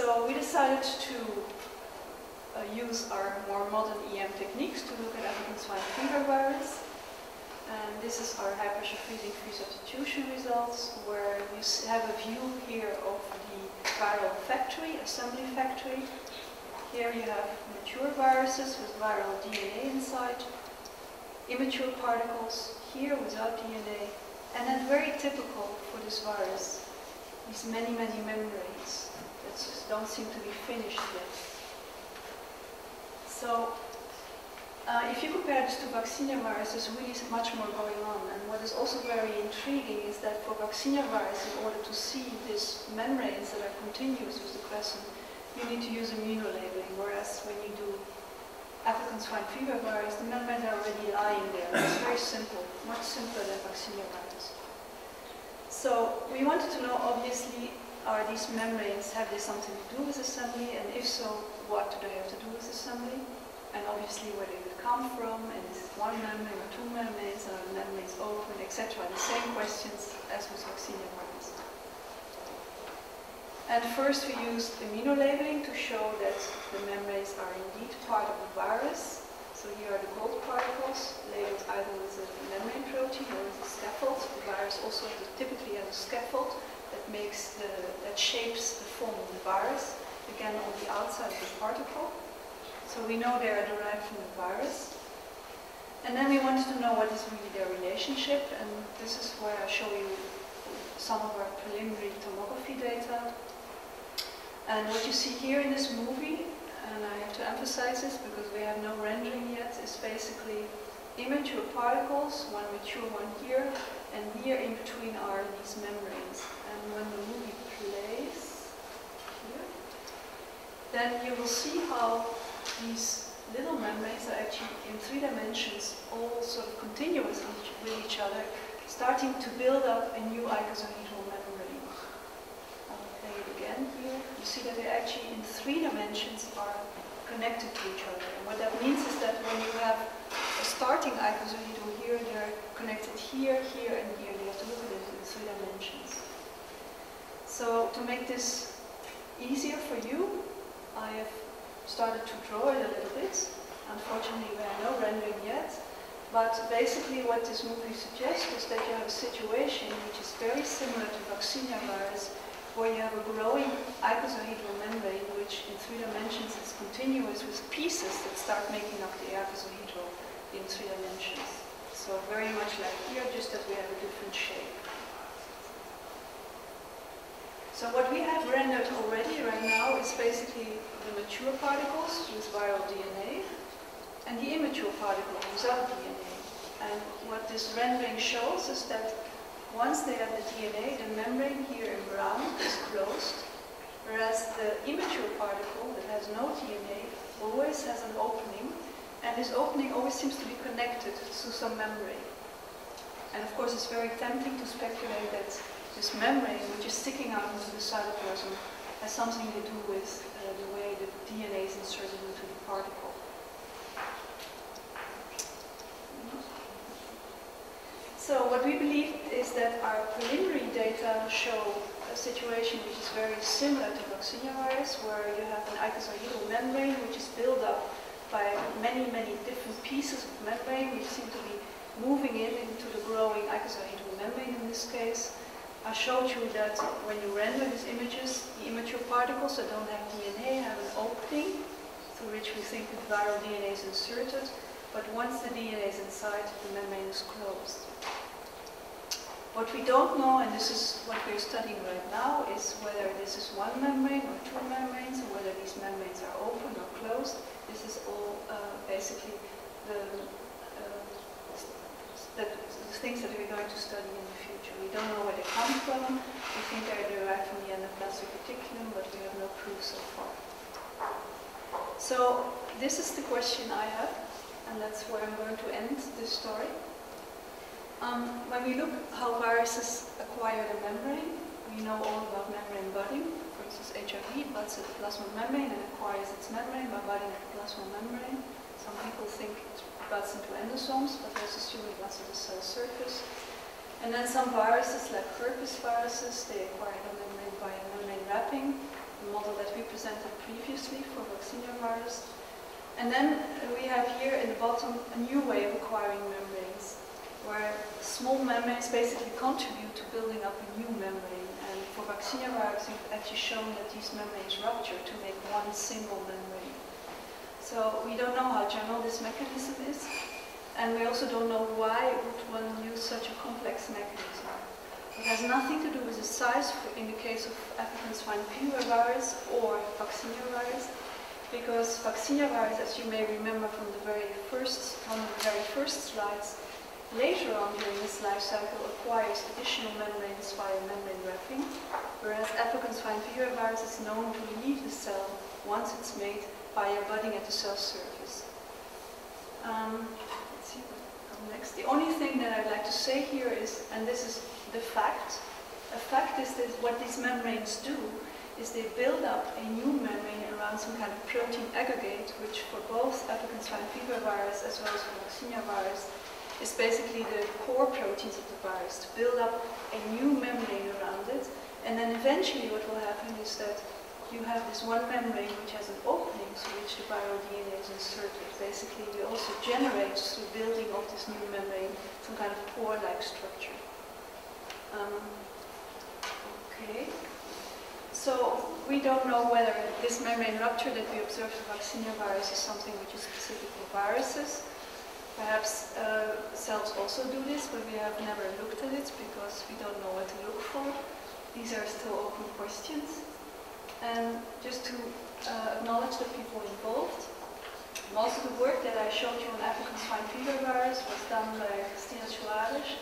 So we decided to use our more modern EM techniques to look at African swine fever virus. And this is our high pressure freezing-free substitution results, where you have a view here of the viral factory, assembly factory. Here you have mature viruses with viral DNA inside, immature particles here without DNA, and then very typical for this virus, these many membranes that just don't seem to be finished yet. So if you compare this to vaccinia virus, there's really much more going on. And what is also very intriguing is that for vaccinia virus, in order to see these membranes that are continuous with the crescent, you need to use immunolabeling, whereas when you do African swine fever virus, the membranes are already lying there. It's very simple, much simpler than vaccinia virus. So we wanted to know, obviously, are these membranes, have they something to do with assembly, and if so, what do they have to do with assembly? And obviously where they would come from, and is it one membrane or two membranes, are the membranes open, etc. The same questions as with vaccinia virus. And first we used immunolabeling to show that the membranes are indeed part of the virus. So here are the gold particles, labeled either with a membrane protein or with a scaffold. The virus also typically has a scaffold that shapes the form of the virus, again on the outside of the particle. So we know they are derived from the virus. And then we wanted to know what is really their relationship, and this is where I show you some of our preliminary tomography data. And what you see here in this movie, and I have to emphasize this because we have no rendering yet, is basically immature particles, one mature, one here, and here in between are these membranes. And when the movie plays here, then you will see how these little membranes are actually in 3 dimensions, all sort of continuous with each other, starting to build up a new icosahedral membrane. I'll play it again here. You see that they actually in 3 dimensions are connected to each other. And what that means is that when you have a starting icosahedral here, they're connected here, here, and here. You have to look at it in 3 dimensions. So to make this easier for you, I have started to draw it a little bit. Unfortunately, we have no rendering yet. But basically what this movie suggests is that you have a situation which is very similar to vaccinia virus, where you have a growing icosahedral membrane, which in 3 dimensions is continuous with pieces that start making up the icosahedral in 3 dimensions. So very much like here, just that we have a different shape. So what we have rendered already right now is basically the mature particles with viral DNA and the immature particles without DNA. And what this rendering shows is that once they have the DNA, the membrane here in brown is closed, whereas the immature particle that has no DNA always has an opening, and this opening always seems to be connected to some membrane. And of course it's very tempting to speculate that this membrane, which is sticking out into the cytoplasm, has something to do with the way the DNA is inserted into the particle. So what we believe is that our preliminary data show a situation which is very similar to vaccinia virus, where you have an icosahedral membrane which is built up by many different pieces of membrane which seem to be moving into the growing icosahedral membrane in this case. I showed you that when you render these images, the immature particles that don't have DNA have an opening through which we think the viral DNA is inserted, but once the DNA is inside, the membrane is closed. What we don't know, and this is what we're studying right now, is whether this is one membrane or 2 membranes, or whether these membranes are open or closed. This is all basically the things that we're going to study in the future. We don't know where they come from. We think they're derived from the endoplasmic reticulum, but we have no proof so far. So this is the question I have, and that's where I'm going to end this story. When we look how viruses acquire the membrane, we know all about membrane budding. For instance, HIV buds at the plasma membrane and acquires its membrane by budding at the plasma membrane. Some people think it buds into endosomes, but let's assume it buds at the cell surface. And then some viruses, like herpes viruses, they acquire the membrane by membrane wrapping. model that we presented previously for vaccinia virus. And then we have here in the bottom a new way of acquiring membranes, where small membranes basically contribute to building up a new membrane. And for vaccinia virus, we've actually shown that these membranes rupture to make one single membrane. So we don't know how general this mechanism is, and we also don't know why would one use such a complex mechanism. It has nothing to do with the size in the case of African swine fever virus or vaccinia virus, because vaccinia virus, as you may remember from the one of the very first slides, later on during its life cycle acquires additional membranes via membrane wrapping, whereas African swine fever virus is known to leave the cell once it's made via budding at the cell surface. Let's see what comes next. The only thing that I'd like to say here is, and this is the fact, a fact is that what these membranes do is they build up a new membrane around some kind of protein aggregate, which for both African swine fever virus as well as for vaccinia virus is basically the core proteins of the virus, to build up a new membrane around it. And then eventually what will happen is that you have this one membrane which has an opening through which the viral DNA is inserted. Basically, we also generate through building of this new membrane some kind of pore-like structure. Okay. So we don't know whether this membrane rupture that we observe for vaccinia virus is something which is specific for viruses. Perhaps cells also do this, but we have never looked at it because we don't know what to look for. These are still open questions. And just to acknowledge the people involved, most of the work that I showed you on African swine fever virus was done by Cristina Soares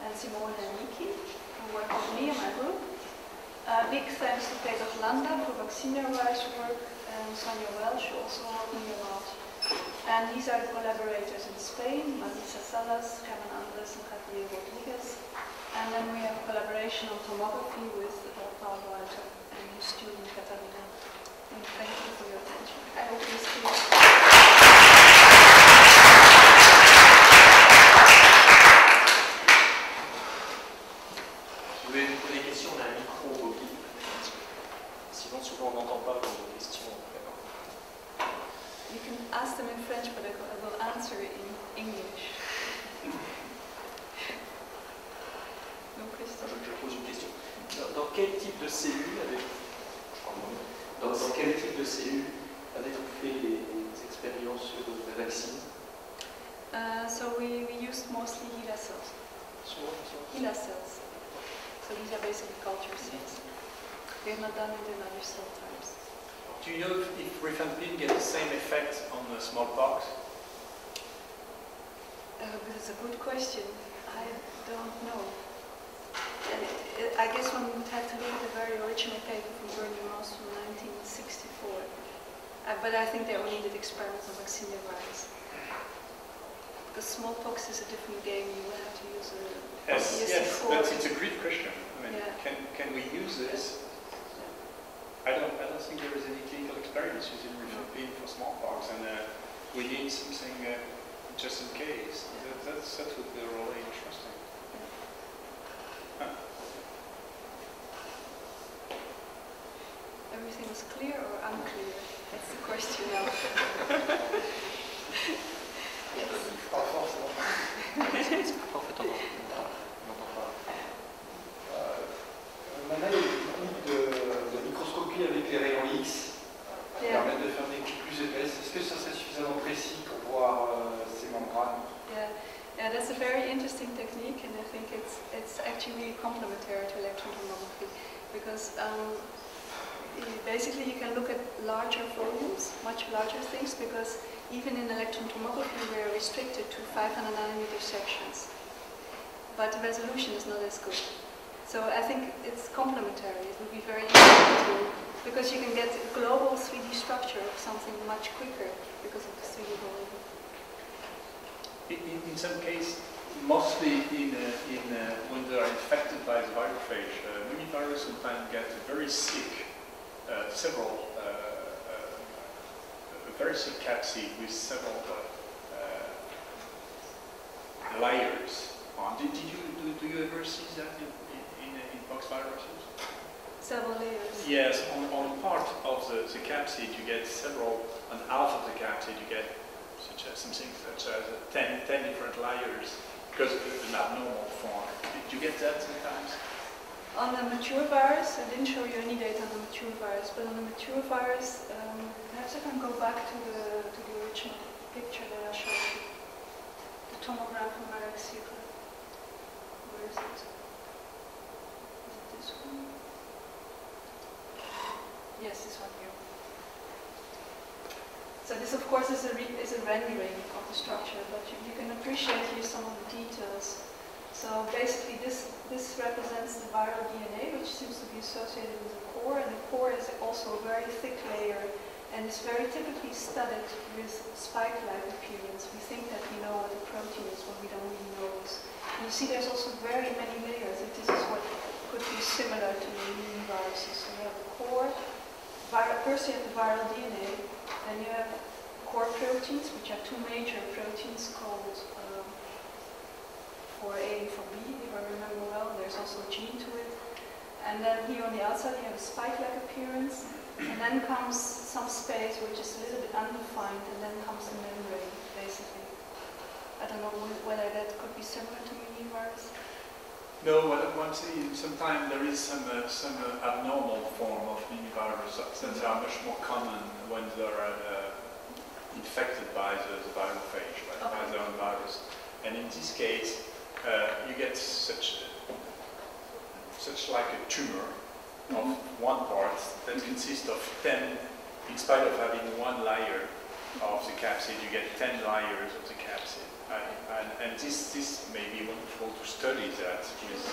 and Simone and Niki, who worked with me and my group. Big thanks to Peter Landa for vaccinia virus work, and Sonia Welsh, who also helped me a lot. And these are the collaborators in Spain, Marisa Salas, Carmen Andres, and Javier Rodriguez. And then we have a collaboration on tomography with Paul Walter and his student Catalina. And thank you for your attention. I hope this is clear. Souvent on n'entend pas vos questions. You can ask them in French, but I will answer it in English. No question. Je pose une question. Dans quel type de cellule dans quel type de cellule avez-vous fait les expériences sur le vaccin? So we used mostly HeLa cells. HeLa cells. So these are basically culture cells. We have not done it in other cell types. Do you know if rifampin gets the same effect on the smallpox? It's a good question. I don't know. I guess one would have to look at the very original paper from Bernie Moss from 1964. But I think they only did experiments on vaccinia virus. Because smallpox is a different game. You will have to use a Yes, but it's a great question. I mean, yeah. can we use this? I don't think there is any clinical experience using rifampin for smallpox, and we need something just in case. That would be really interesting. Huh. Everything was clear or unclear? That's the question now. Maintenant, il y a des techniques de microscopie avec les rayons X qui permettent de faire des couches plus épaisses. Est-ce que ça serait suffisamment précis pour voir ces membranes? Yeah, that's a very interesting technique, and I think it's actually complementary to electron tomography, because basically you can look at larger volumes, much larger things, because even in electron tomography we are restricted to 500 nanometer sections, but the resolution is not as good. So I think it's complementary. It would be very easy to, because you can get a global 3D structure of something much quicker because of the 3D volume. In some case, mostly when they are infected by the virophage, many viruses sometimes get very sick, a very sick capsid with several layers on. Do you ever see that in pox viruses? several layers. Yes, on part of the capsid you get several, on half of the capsid you get something such as 10 different layers, because it's an abnormal form. Do you get that sometimes? On the mature virus, I didn't show you any data on the mature virus, but on the mature virus, perhaps I can go back to the original picture that I showed you. The tomogram from Marek Siegler. Where is it? Is it this one? Yes, this one here. So this, of course, is a rendering of the structure, but you can appreciate here some of the details. So basically, this represents the viral DNA, which seems to be associated with the core, and the core is also a very thick layer, and is very typically studded with spike-like appearance. We think that we know what the protein is when we don't really know this. And you see there's also very many layers, and this is what could be similar to the immune viruses. So you have the core, first you have the viral DNA, then you have core proteins, which are two major proteins called for A and for B, if I remember well. There's also a gene to it. And then here on the outside you have a spike-like appearance, and then comes some space which is a little bit undefined, and then comes the membrane, basically. I don't know whether that could be similar to virus. No, one thing, sometimes there is some abnormal form of minivirus that are much more common when they are infected by the biophage, by their own virus. And in this case, you get such like a tumor of one part that consists of 10, in spite of having one layer of the capsid, you get 10 layers of the capsid. And this may be wonderful to study that with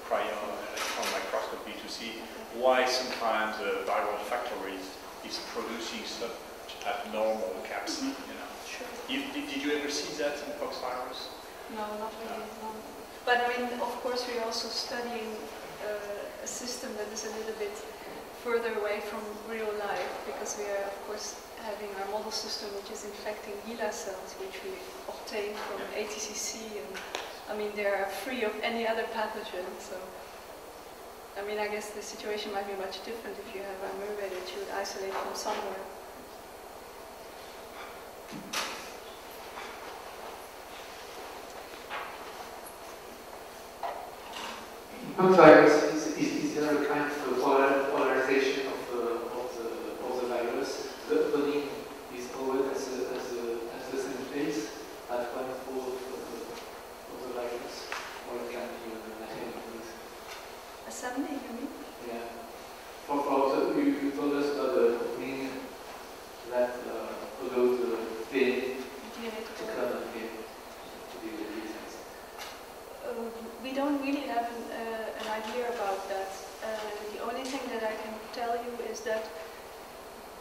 cryo-electron microscopy to see why sometimes a viral factory is producing such abnormal capsid. You know. Sure. Did you ever see that in poxvirus? No, not really. No. But I mean, of course, we're also studying a system that is a little bit further away from real life, because we are, of course, having our model system which is infecting HeLa cells, which we obtained from ATCC, and I mean, they are free of any other pathogen. So, I mean, I guess the situation might be much different if you have a amoeba that you would isolate from somewhere. Virus, is there a kind of polarization of the virus? The opening is always as the same place at one pole of the virus, or it can be anything. Assembly, you mean? Yeah. You told us about the opening that allows the DNA to come again to be released. We don't really have an idea about that. The only thing that I can tell you is that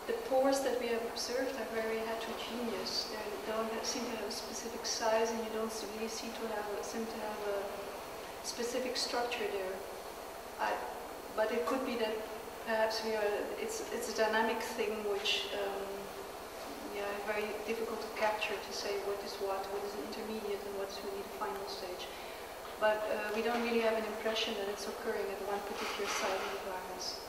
the pores that we have observed are very heterogeneous. They don't seem to have a specific size, and you don't really seem to have a specific structure there. But it could be that perhaps it's a dynamic thing which very difficult to capture, to say what is an intermediate and what's really the final stage. But we don't really have an impression that it's occurring at one particular site of the virus.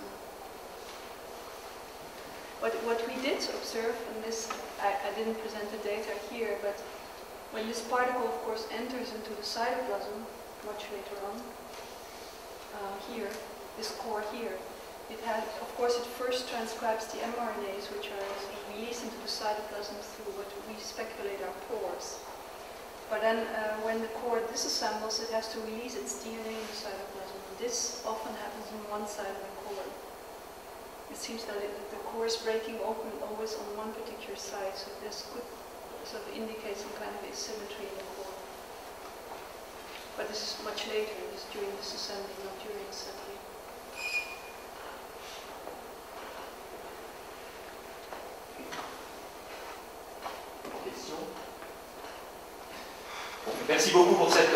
What we did observe, and this, I didn't present the data here, but when this particle, of course, enters into the cytoplasm, much later on, here, this core here, it has, of course, it first transcribes the mRNAs, which are sort of released into the cytoplasm through what we speculate are pores. But then when the core disassembles, it has to release its DNA in the cytoplasm. This often happens on one side of the core. It seems that the core is breaking open always on one particular side, so this could sort of indicate some kind of asymmetry in the core. But this is much later, this is during disassembly, not during assembly. Merci beaucoup pour cette